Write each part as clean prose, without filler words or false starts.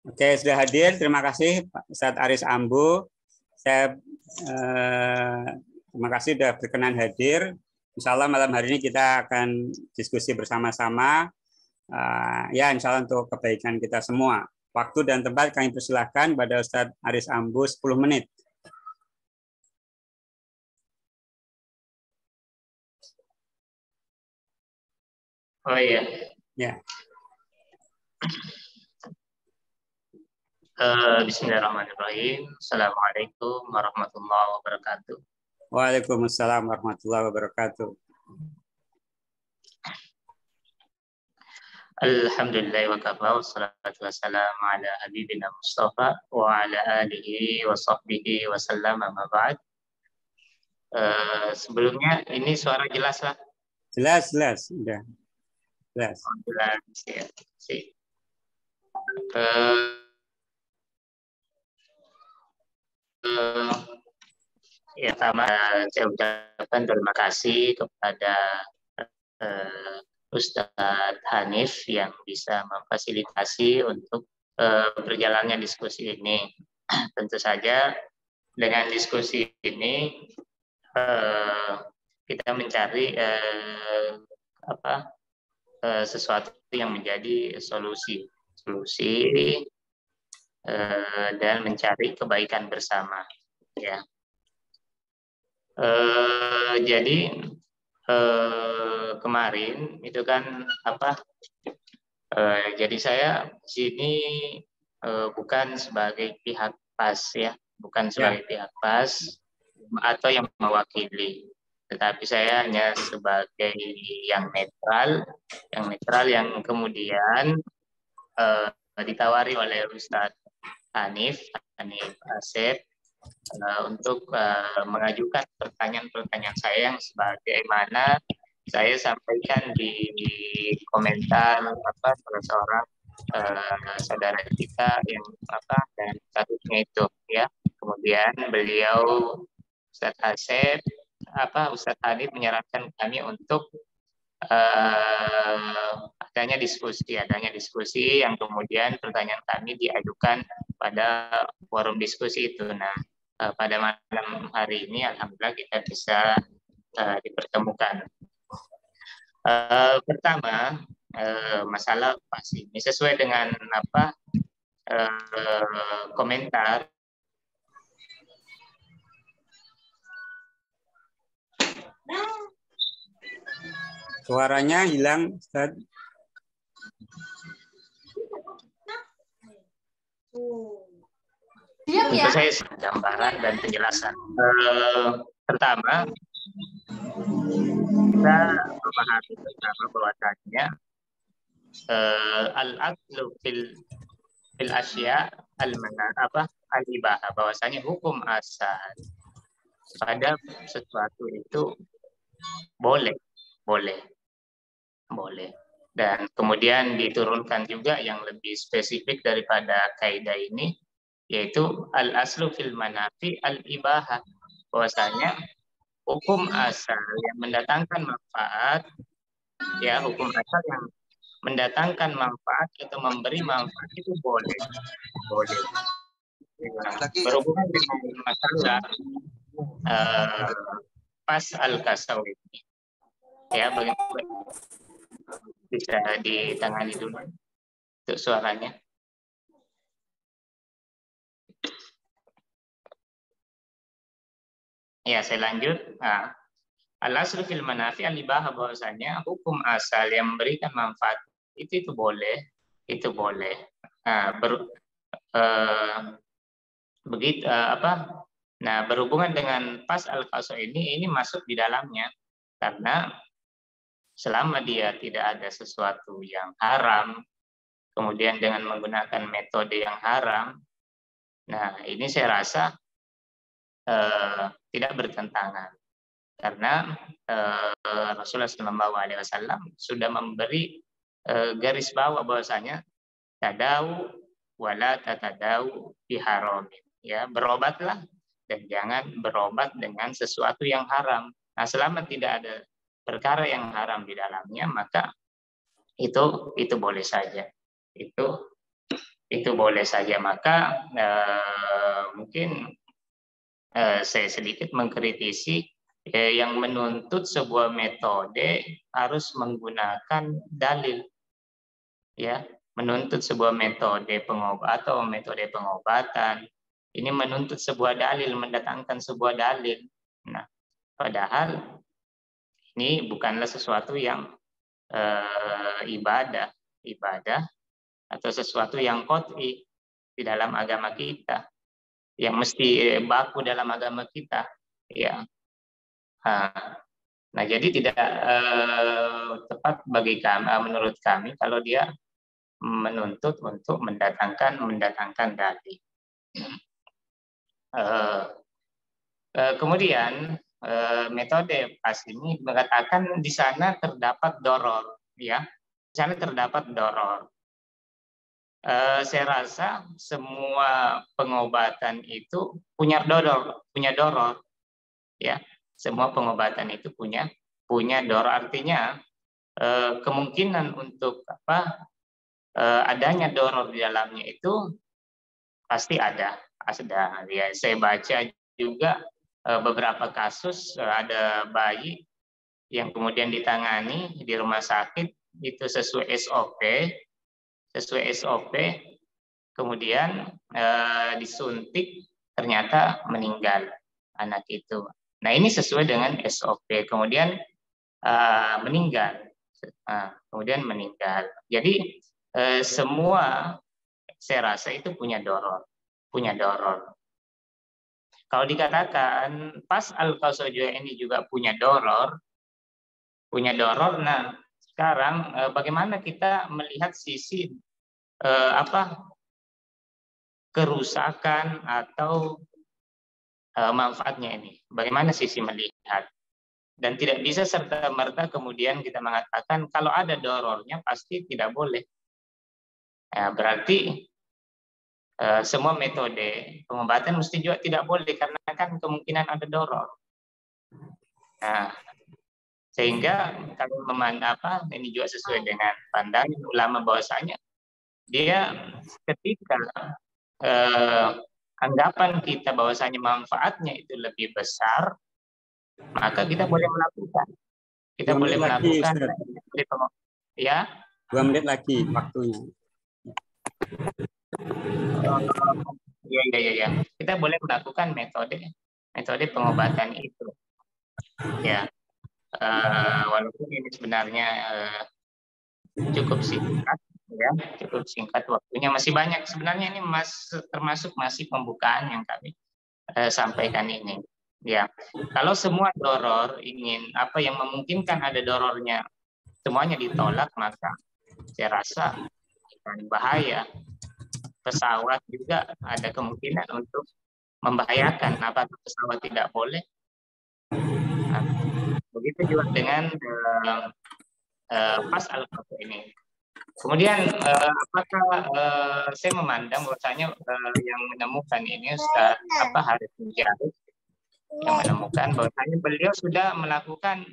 Oke, sudah hadir. Terima kasih Pak Ustadz Aris Ambu. Saya terima kasih sudah berkenan hadir. Insya Allah malam hari ini kita akan diskusi bersama-sama. Ya, insya Allah untuk kebaikan kita semua. Waktu dan tempat kami persilahkan pada Ustadz Aris Ambu 10 menit. Oh iya. Ya. Bismillahirrahmanirrahim. Assalamualaikum warahmatullahi wabarakatuh. Waalaikumsalam warahmatullahi wabarakatuh. Alhamdulillah wa kafa wassalatu wassalamu ala habibina Mustafa wa ala alihi wa sahbihi wa sallam amma ba'd. Sebelumnya ini suara jelas lah? Jelas, udah. Jelas. Jelas ya. Ya, pertama saya ucapkan terima kasih kepada Ustadz Hanif yang bisa memfasilitasi untuk berjalannya diskusi ini. Tentu saja dengan diskusi ini kita mencari sesuatu yang menjadi solusi dan mencari kebaikan bersama. Ya. Jadi kemarin itu kan jadi saya di sini bukan sebagai pihak PAS ya, bukan sebagai pihak PAS atau yang mewakili, tetapi saya hanya sebagai yang netral yang kemudian ditawari oleh Ustadz Hanif Asep untuk mengajukan pertanyaan-pertanyaan saya yang sebagaimana saya sampaikan di komentar salah seorang saudara kita yang dan statusnya itu ya. Kemudian beliau Ustadz Asep Ustadz Hanif menyarankan kami untuk adanya diskusi yang kemudian pertanyaan kami diajukan pada forum diskusi itu. Nah, pada malam hari ini alhamdulillah kita bisa dipertemukan. Pertama, masalah PAS ini sesuai dengan komentar Suaranya hilang, Ustaz. Diam ya. Saya gambaran dan penjelasan. Pertama, kita memahami bersama bahwasanya al-aqlu fil asya al-ibahah, bahwasanya hukum asal pada sesuatu itu boleh. Dan kemudian diturunkan juga yang lebih spesifik daripada kaidah ini, yaitu al-aslu fil manafi al-ibahah, bahwasanya hukum asal yang mendatangkan manfaat, ya hukum asal yang mendatangkan manfaat atau memberi manfaat itu boleh. Berhubungan dengan masalah pas al-kasawi, ya bagaimana bisa ditangani dulu untuk suaranya. Ya, saya lanjut. Al-aslu fil manafi al-ibahah, bahwasanya hukum asal yang memberikan manfaat itu boleh. Nah, berhubungan dengan pas al-qasa ini masuk di dalamnya, karena selama dia tidak ada sesuatu yang haram, kemudian dengan menggunakan metode yang haram, nah ini saya rasa tidak bertentangan, karena Rasulullah SAW sudah memberi garis bawah bahwasanya tadau wala tatadau biharamin, ya berobatlah dan jangan berobat dengan sesuatu yang haram. Nah, selama tidak ada perkara yang haram di dalamnya, maka itu boleh saja. itu boleh saja. Maka mungkin saya sedikit mengkritisi yang menuntut sebuah metode harus menggunakan dalil, ya, menuntut sebuah metode pengobatan ini menuntut sebuah dalil, mendatangkan sebuah dalil. Nah, padahal ini bukanlah sesuatu yang ibadah atau sesuatu yang qot'i di dalam agama kita, yang mesti baku dalam agama kita, ya. Nah, jadi tidak tepat bagi kami, menurut kami, kalau dia menuntut untuk mendatangkan dalil. Kemudian metode PAS ini mengatakan di sana terdapat doror, ya, di sana terdapat doror. Saya rasa semua pengobatan itu punya doror, ya. Semua pengobatan itu punya doror, artinya kemungkinan untuk adanya doror di dalamnya itu pasti ada. Ya, saya baca juga beberapa kasus ada bayi yang kemudian ditangani di rumah sakit itu sesuai SOP, kemudian disuntik ternyata meninggal anak itu. Nah, ini sesuai dengan SOP, kemudian meninggal. Jadi semua saya rasa itu punya doror. Kalau dikatakan pas al-Qasajo ini juga punya doror. Nah, sekarang bagaimana kita melihat sisi kerusakan atau manfaatnya ini? Bagaimana sisi melihat? Dan tidak bisa serta-merta kemudian kita mengatakan kalau ada dorornya pasti tidak boleh. Berarti semua metode pengobatan mesti juga tidak boleh karena kan kemungkinan ada doror. Nah, sehingga kalau ini juga sesuai dengan pandangan ulama bahwasanya dia ketika anggapan kita bahwasanya manfaatnya itu lebih besar, maka kita boleh melakukan. Kita boleh melakukan. Ya. 2 menit lagi waktunya. Ya. Kita boleh melakukan metode pengobatan itu. Ya. Walaupun ini sebenarnya cukup singkat waktunya, masih banyak sebenarnya, ini termasuk masih pembukaan yang kami sampaikan ini. Ya, kalau semua doror ingin yang memungkinkan ada dorornya semuanya ditolak, maka saya rasa akan bahaya. Pesawat juga ada kemungkinan untuk membahayakan. Apakah pesawat tidak boleh? Nah, begitu juga dengan pas al-Qasajo ini. Kemudian apakah saya memandang bahwasanya yang menemukan ini Ustaz Harith Mujahid yang menemukan bahwasanya beliau sudah melakukan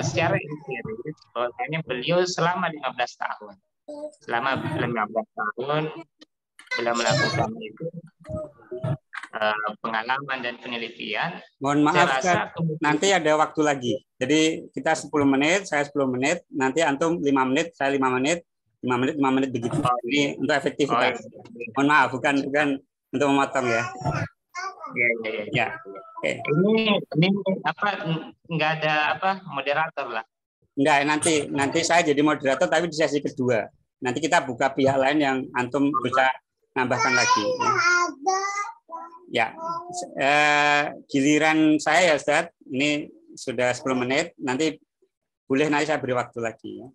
secara empiris, bahwasanya beliau selama 15 tahun. Selama 15 tahun beliau melakukan itu pengalaman dan penelitian. Mohon maaf, nanti ada waktu lagi. Jadi kita 10 menit, saya 10 menit, nanti antum 5 menit, saya 5 menit, 5 menit begitu. Ini untuk efektivitas. Mohon maaf, bukan untuk memotong ya. Ya. Okay. Ini nggak ada moderator lah. Enggak, nanti saya jadi moderator tapi di sesi kedua. Nanti kita buka pihak lain yang antum bisa nambahkan lagi. Ya, giliran saya ya Ustaz. Ini sudah 10 menit. Nanti boleh nanti saya beri waktu lagi. Ya.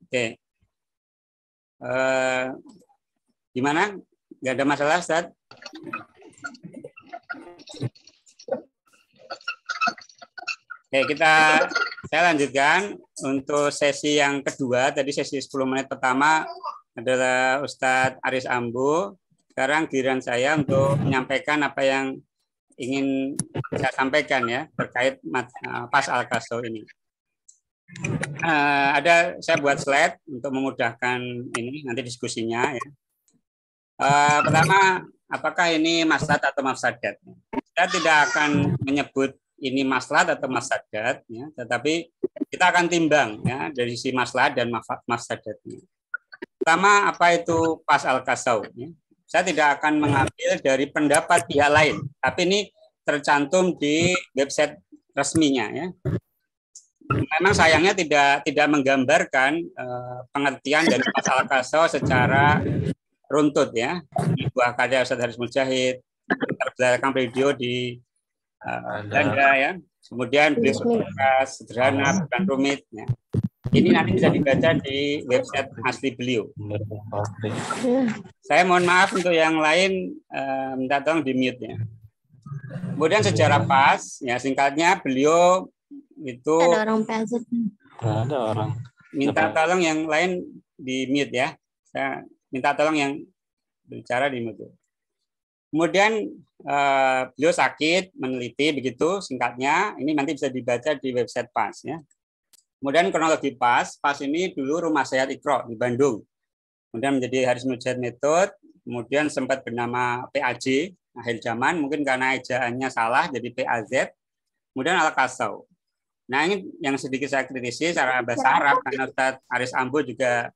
Oke. Gimana? Nggak ada masalah Ustaz? Oke, saya lanjutkan untuk sesi yang kedua. Tadi sesi 10 menit pertama adalah Ustadz Aris Ambo. Sekarang giliran saya untuk menyampaikan apa yang ingin saya sampaikan ya terkait pas al-Qasajo ini. Saya buat slide untuk memudahkan ini nanti diskusinya ya. Pertama, apakah ini maslahat atau mafsadat? Saya tidak akan menyebut ini maslahat atau mafsadat, ya, tetapi kita akan timbang ya dari sisi maslahat dan mafsadatnya. Pertama, apa itu pas al-kasau? Ya. Saya tidak akan mengambil dari pendapat pihak lain, tapi ini tercantum di website resminya ya. Memang sayangnya tidak menggambarkan pengertian dari pas al-kasau secara runtut ya. Di buah karya Ustaz Haris Mujahid, terbelakang video di Belanda ya. Kemudian beliau berkata sederhana bukan rumit ya. Ini nanti bisa dibaca di website asli beliau. Saya mohon maaf untuk yang lain, minta tolong di mute ya. Kemudian sejarah pas, ya singkatnya beliau itu ada orang PZ. Ada orang. Minta tolong yang lain di mute ya. Saya minta tolong yang bicara di mute. Kemudian beliau sakit, meneliti begitu singkatnya. Ini nanti bisa dibaca di website PAS ya. Kemudian kronologi PAS ini dulu Rumah Sehat Iqra di Bandung. Kemudian menjadi Haris Mujahid Method, kemudian sempat bernama PAJ, akhir zaman, mungkin karena ejaannya salah jadi PAZ. Kemudian Al-Kasau. Nah ini yang sedikit saya kritisi secara bahasa Arab, karena Ustaz Aris Ambo juga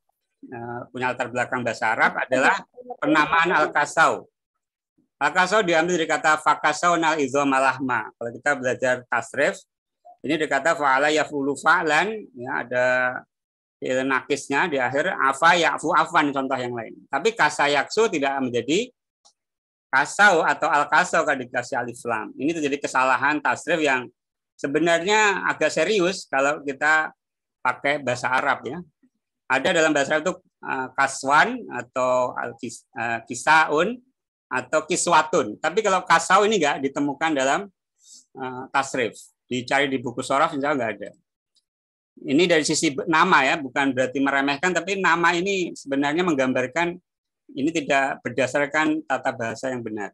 punya latar belakang bahasa Arab, adalah penamaan Al-Kasau. Al-Kasau diambil dari kata fakasau nal izomalahma. Kalau kita belajar tasrif, ini dikata fa'ala yaf'ulu fa'lan, ya ada fi'il nakisnya di akhir, afa ya'fu afan contoh yang lain. Tapi kasayaksu tidak menjadi kasau atau al-kasau kalau dikasih alif lam. Ini terjadi kesalahan tasrif yang sebenarnya agak serius kalau kita pakai bahasa Arab ya. Ada dalam bahasa Arab itu kaswan atau kisaun atau kiswatun. Tapi kalau kasau ini enggak ditemukan dalam tasrif. Dicari di buku sorof, insya Allah nggak ada. Ini dari sisi nama ya, bukan berarti meremehkan, tapi nama ini sebenarnya menggambarkan ini tidak berdasarkan tata bahasa yang benar.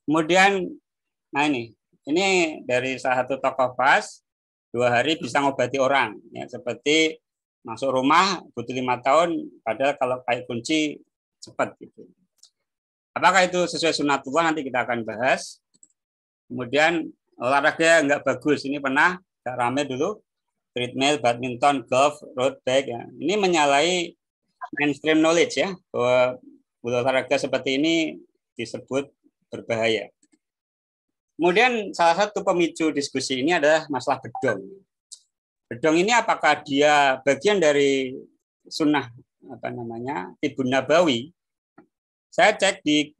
Kemudian, nah ini dari salah satu tokoh PAS, 2 hari bisa ngobati orang, ya, seperti masuk rumah butuh 5 tahun, padahal kalau kayak kunci cepat gitu. Apakah itu sesuai sunatullah nanti kita akan bahas. Kemudian olahraga nggak bagus, ini pernah agak rame dulu, treadmill, badminton, golf, road bike ya. Ini menyalahi mainstream knowledge ya, bahwa olahraga seperti ini disebut berbahaya. Kemudian salah satu pemicu diskusi ini adalah masalah bedong. Bedong ini apakah dia bagian dari sunnah Tibun Nabawi? Saya cek di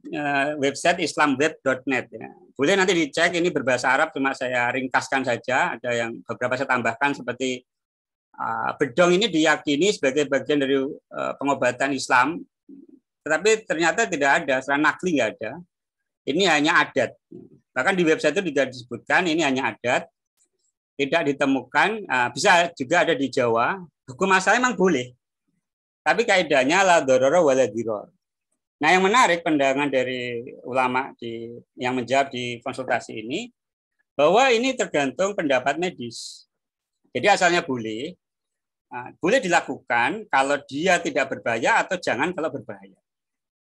website islamweb.net ya. Boleh nanti dicek, ini berbahasa Arab, cuma saya ringkaskan saja. Ada yang beberapa saya tambahkan seperti bedong ini diyakini sebagai bagian dari pengobatan Islam, tetapi ternyata tidak ada, secara nakli nggak ada. Ini hanya adat. Bahkan di website itu juga disebutkan ini hanya adat, tidak ditemukan. Bisa juga ada di Jawa. Hukum asalnya memang boleh, tapi kaidahnya la dororo wala diror. Nah, yang menarik pandangan dari ulama yang menjawab di konsultasi ini, bahwa ini tergantung pendapat medis. Jadi asalnya boleh dilakukan kalau dia tidak berbahaya atau jangan kalau berbahaya.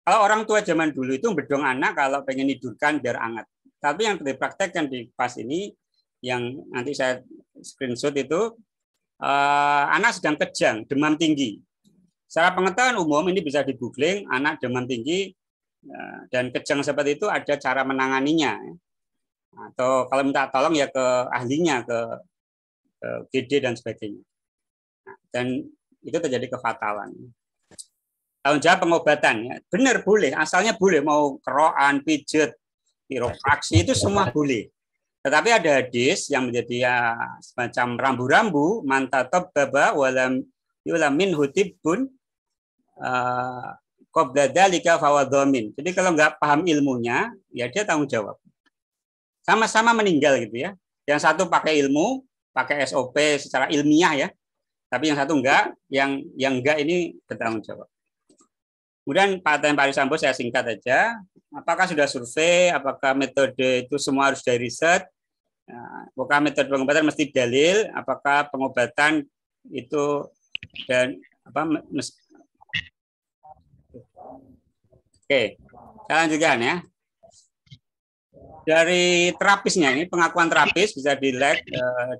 Kalau orang tua zaman dulu itu bedong anak kalau pengen tidurkan biar hangat. Tapi yang dipraktekkan di PAS ini, yang nanti saya screenshot itu, anak sedang kejang, demam tinggi. Secara pengetahuan umum ini bisa di googling, anak demam tinggi dan kejang seperti itu ada cara menanganinya. Atau kalau minta tolong ya ke ahlinya, ke GD dan sebagainya. Dan itu terjadi kefatalan. Tanggung jawab pengobatan, ya. Benar boleh, asalnya boleh, mau kerokan, pijet, kiropraksi itu semua boleh. Tetapi ada hadis yang menjadi semacam rambu-rambu, mantatop baba walam yulamin hutibun qabla dzalika fawadhamin. Jadi kalau nggak paham ilmunya, ya dia tanggung jawab. Sama-sama meninggal gitu ya. Yang satu pakai ilmu, pakai SOP secara ilmiah ya. Tapi yang satu enggak, yang enggak ini bertanggung jawab. Kemudian Pak Haris Ambo saya singkat aja. Apakah sudah survei, apakah metode itu semua harus dari riset? Apakah metode pengobatan mesti dalil? Apakah pengobatan itu dan Oke, saya lanjutkan ya. Dari terapisnya ini pengakuan terapis bisa dilihat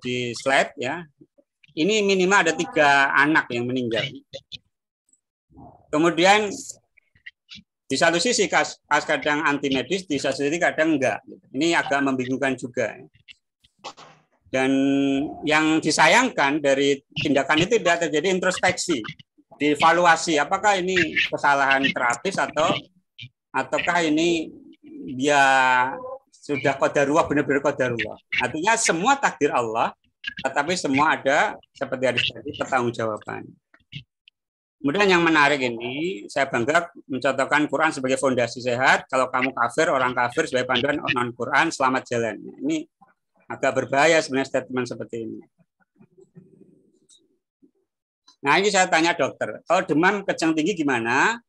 di slide ya. Ini minimal ada 3 anak yang meninggal. Kemudian di satu sisi kas kadang anti medis, di satu sisi kadang enggak. Ini agak membingungkan juga. Dan yang disayangkan dari tindakan itu tidak terjadi introspeksi, dievaluasi apakah ini kesalahan terapis ataukah ini dia sudah qadarullah, benar-benar qadarullah. Artinya semua takdir Allah, tetapi semua ada seperti hadis tadi pertanggungjawaban. Kemudian yang menarik ini, saya bangga mencontohkan Quran sebagai fondasi sehat. Kalau kamu kafir, orang kafir sebagai panduan non-Quran, selamat jalan. Ini agak berbahaya sebenarnya statement seperti ini. Nah ini saya tanya dokter, kalau demam kejang tinggi gimana?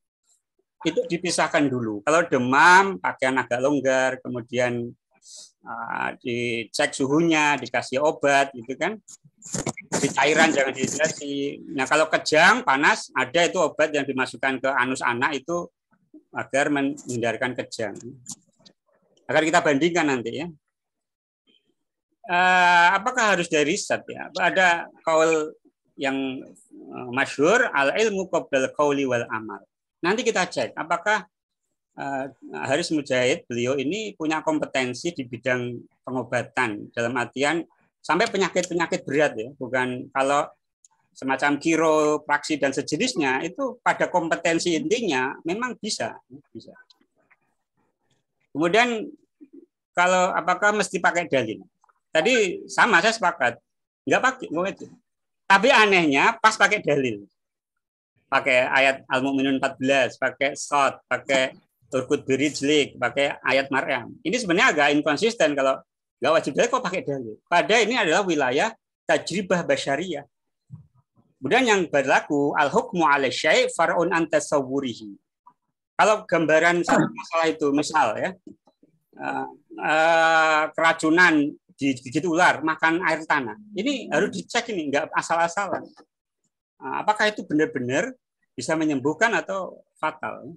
Itu dipisahkan dulu. Kalau demam, pakaian agak longgar, kemudian dicek suhunya, dikasih obat, gitu kan? Di cairan jangan dihidrasi. Nah kalau kejang, panas, ada itu obat yang dimasukkan ke anus anak itu agar menghindarkan kejang. Agar kita bandingkan nanti ya. Apakah harus dari riset ya? Ada kaul yang masyhur al ilmu qabla qauli wal amal. Nanti kita cek apakah Haris Mujahid beliau ini punya kompetensi di bidang pengobatan dalam artian sampai penyakit-penyakit berat ya, bukan kalau semacam kiropraksi dan sejenisnya itu pada kompetensi intinya memang bisa. Kemudian kalau apakah mesti pakai dalil? Tadi sama saya sepakat, nggak pakai, tapi anehnya pas pakai dalil. Pakai ayat Al-Mu'minun 14, pakai Shad, pakai Urqud Birijlik, pakai ayat Maryam. Ini sebenarnya agak inkonsisten kalau nggak wajib dalil kok pakai dalil. Padahal ini adalah wilayah tajribah basyariyah. Kemudian yang berlaku al-hukmu 'ala syai' far'un an tasawwurihi. Kalau gambaran satu masalah itu misal ya keracunan digigit ular, makan air tanah. Ini harus dicek ini, nggak asal-asalan. Apakah itu benar-benar bisa menyembuhkan atau fatal?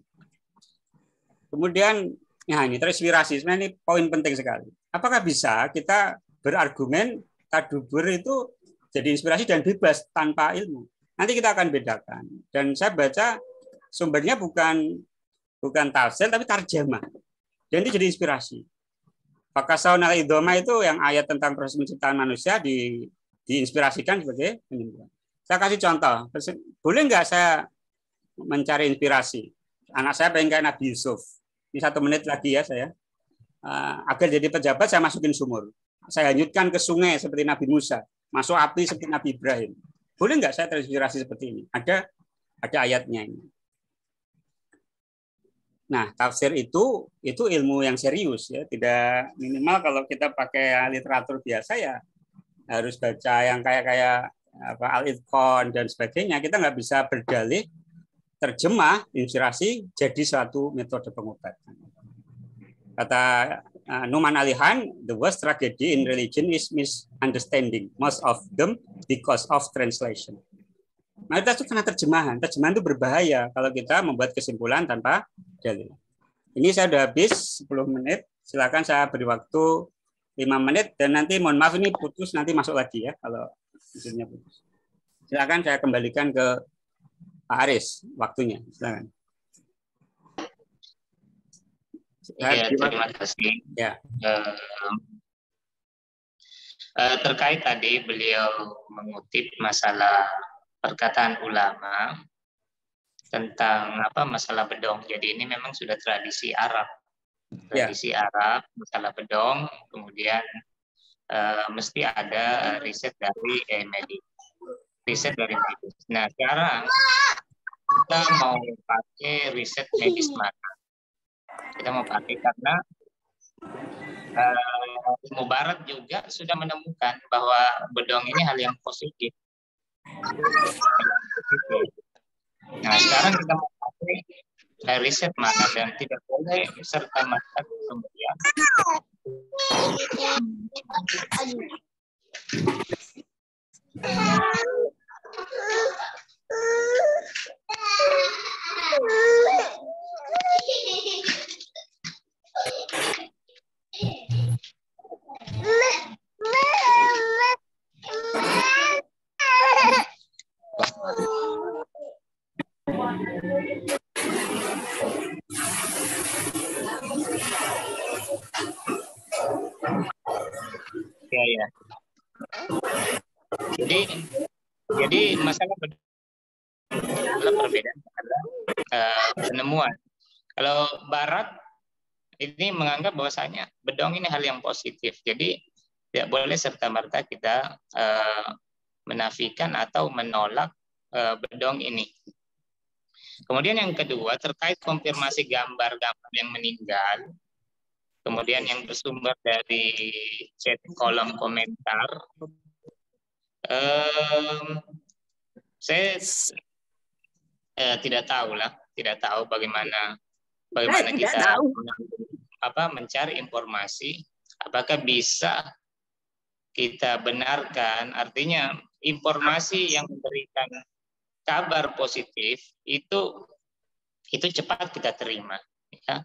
Kemudian, ya ini terinspirasi. Sebenarnya ini poin penting sekali. Apakah bisa kita berargumen tadubur itu jadi inspirasi dan bebas tanpa ilmu? Nanti kita akan bedakan. Dan saya baca sumbernya bukan tafsir tapi tarjamah. Dan itu jadi inspirasi. Fakasaun al-idhoma itu yang ayat tentang proses penciptaan manusia diinspirasikan sebagai penyembuhan. Saya kasih contoh, boleh nggak saya mencari inspirasi? Anak saya pengen kayak Nabi Yusuf. Ini 1 menit lagi ya saya. Agar jadi pejabat saya masukin sumur. Saya hanyutkan ke sungai seperti Nabi Musa. Masuk api seperti Nabi Ibrahim. Boleh nggak saya terinspirasi seperti ini? Ada ayatnya ini. Nah, tafsir itu ilmu yang serius ya. Tidak minimal kalau kita pakai literatur biasa ya harus baca yang kayak Al-Itqan dan sebagainya. Kita nggak bisa berdalih terjemah inspirasi jadi suatu metode pengobatan. Kata Numan Alihan, the worst tragedy in religion is misunderstanding, most of them because of translation. Nah, itu karena terjemahan. Terjemahan itu berbahaya kalau kita membuat kesimpulan tanpa dalil. Ini saya sudah habis 10 menit. Silakan saya beri waktu 5 menit dan nanti mohon maaf ini putus nanti masuk lagi ya kalau maksudnya putus. Silakan saya kembalikan ke Pak Haris waktunya. Silakan. Ya, terima kasih. Ya. Terkait tadi beliau mengutip masalah perkataan ulama tentang masalah bedong. Jadi ini memang sudah tradisi Arab. Arab, masalah bedong, kemudian mesti ada riset dari medis. Nah, sekarang kita mau pakai riset medis mana? Kita mau pakai karena ilmu barat juga sudah menemukan bahwa bedong ini hal yang positif. Nah, sekarang kita mau pakai riset mana dan tidak boleh serta merta kemudian Ya. Jadi masalah perbedaan penemuan. Kalau Barat ini menganggap bahwasanya bedong ini hal yang positif. Jadi tidak boleh serta-merta kita menafikan atau menolak bedong ini. Kemudian yang kedua terkait konfirmasi gambar-gambar yang meninggal. Kemudian yang bersumber dari chat kolom komentar. Saya tidak tahu bagaimana kita mencari informasi, apakah bisa kita benarkan, artinya informasi yang memberikan kabar positif itu cepat kita terima, ya.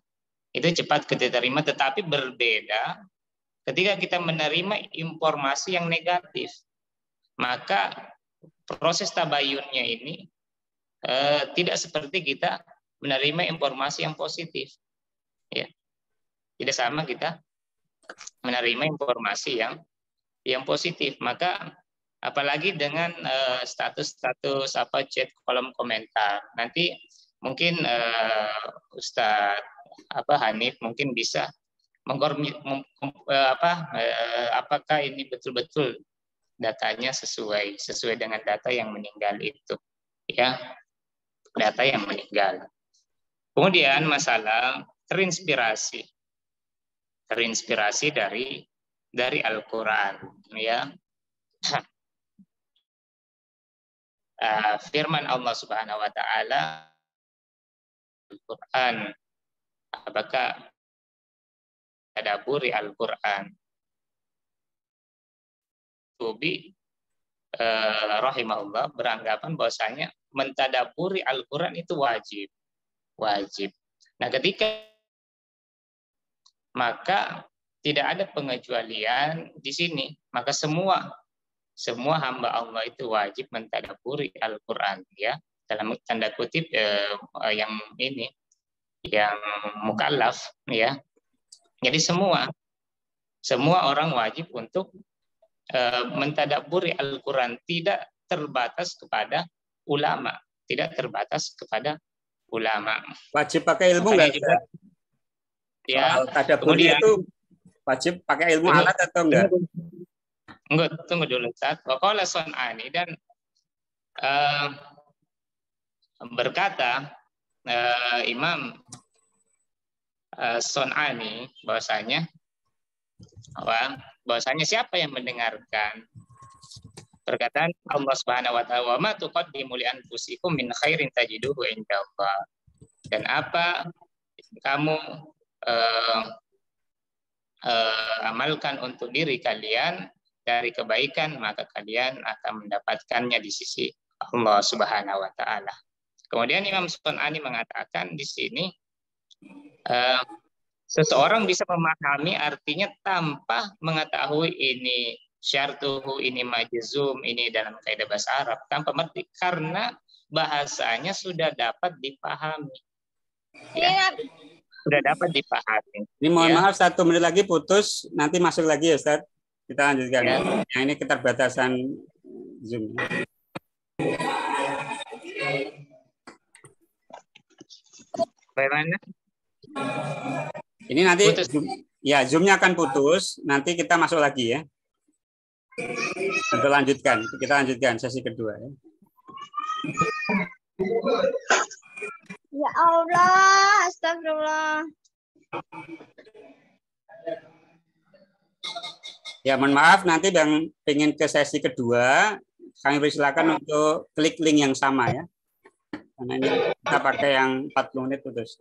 Itu cepat kita terima, tetapi berbeda ketika kita menerima informasi yang negatif. Maka proses tabayunnya ini tidak seperti kita menerima informasi yang positif, ya. Tidak sama kita menerima informasi yang positif. Maka apalagi dengan status-status chat kolom komentar. Nanti mungkin Ustadz Hanif mungkin bisa apakah ini betul-betul datanya sesuai dengan data yang meninggal itu, ya, data yang meninggal. Kemudian masalah terinspirasi dari Al-Quran, ya. Firman Allah Subhanahu Wa Taala Al-Quran, apakah tadabburi Al-Quran? Tubi rahimahullah beranggapan bahwasanya mentadaburi Al-Quran itu wajib. Nah, maka tidak ada pengecualian di sini. Maka semua hamba Allah itu wajib mentadaburi Al-Quran, ya, dalam tanda kutip yang mukallaf, ya. Jadi semua orang wajib untuk mentadaburi Al-Quran, tidak terbatas kepada ulama, Wajib pakai ilmu nggak? Ya, tadabburi itu wajib pakai ilmu alat atau enggak? Enggak, tunggu dulu, Ustaz. Waqala Son'ani, dan berkata Imam Son'ani bahwasanya siapa yang mendengarkan perkataan Allah Subhanahu wa taala, wa ma tuqaddimu li anfusikum min khairin tajiduhu indallah, dan apa kamu amalkan untuk diri kalian dari kebaikan, maka kalian akan mendapatkannya di sisi Allah Subhanahu wa taala. Kemudian Imam Son'ani mengatakan di sini seseorang bisa memahami artinya tanpa mengetahui ini syartuhu, ini majzum, ini dalam kaidah bahasa Arab, tanpa mengerti, karena bahasanya sudah dapat dipahami. Ya, sudah dapat dipahami. Ini mohon maaf, 1 menit lagi putus, nanti masuk lagi ya Ustaz. Kita lanjutkan. Ya. Yang ini keterbatasan Zoom. Bagaimana? Ini nanti ya Zoom-nya akan putus, nanti kita masuk lagi ya. Untuk lanjutkan, kita lanjutkan sesi kedua ya. Ya Allah, astagfirullah. Ya, mohon maaf, nanti yang ingin ke sesi kedua, kami persilakan untuk klik link yang sama ya. Karena ini kita pakai yang 40 menit putus.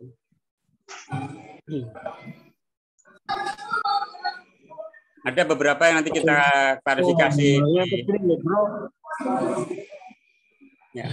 Ada beberapa yang nanti kita klarifikasi. Ya.